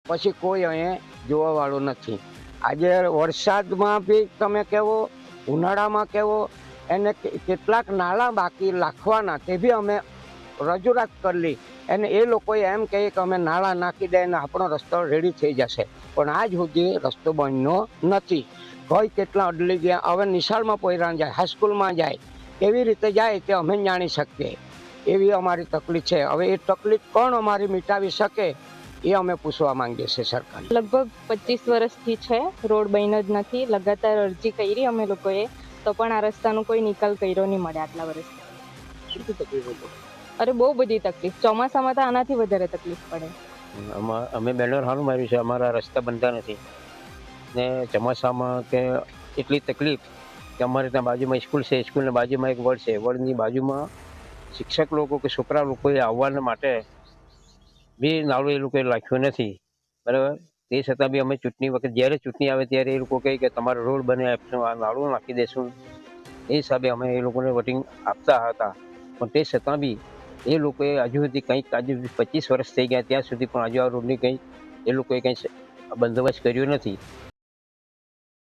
પછી કોઈ અહીંયા જોવાવાળું નથી. આજે વરસાદમાં બી તમે કહેવો, ઉનાળામાં કહેવો, એને કેટલાક નાણાં બાકી નાખવાના તે બી અમે રજૂઆત કરેલી, અને એ લોકોએ એમ કહે કે અમે નાણાં નાખી દે અને આપણો રસ્તો રેડી થઈ જશે, પણ આજ સુધી રસ્તો બન્યો નથી. કોઈ કેટલા અડલી ગયા, હવે નિશાળમાં પોયરાન જાય, હાઈસ્કૂલમાં જાય, કેવી રીતે જાય તે અમે જાણી શકીએ. એવી અમારી તકલીફ છે. હવે એ તકલીફ કોણ અમારી મિટાવી શકે એ અમે પૂછવા માંગીએ છીએ સરકાર. લગભગ 25 વર્ષથી છે, રોડ બન્યો જ નથી. લગાતાર અરજી કરી અમે લોકોએ, તો પણ આ રસ્તાનો કોઈ નિકાલ કર્યો નહીં મળે આટલા વર્ષથી. અરે બહુ બધી તકલીફ, ચોમાસામાં તો આનાથી વધારે તકલીફ પડે. અમે બેનર હારું માર્યું છે, અમારા રસ્તા બનતા નથી ને ચોમાસામાં કે એટલી તકલીફ કે અમારે ત્યાં બાજુમાં સ્કૂલ છે, સ્કૂલની બાજુમાં એક વડ છે, વડની બાજુમાં શિક્ષક લોકો કે છોકરા લોકોએ આવવાના માટે બી નાળું એ લોકોએ રાખ્યું નથી, બરાબર. તે છતાં બી અમે ચૂંટણી વખત જ્યારે ચૂંટણી આવે ત્યારે એ લોકો કહે કે તમારો રોડ બને આપશું, આ નાળું નાખી દેશું. એ હિસાબે અમે એ લોકોને વોટિંગ આપતા હતા, પણ તે છતાં બી એ લોકોએ હજુ સુધી કંઈક, આજે 25 વર્ષ થઈ ગયા ત્યાં સુધી પણ હજુ આ રોડની કંઈ એ લોકોએ કંઈ બંદોબસ્ત કર્યો નથી.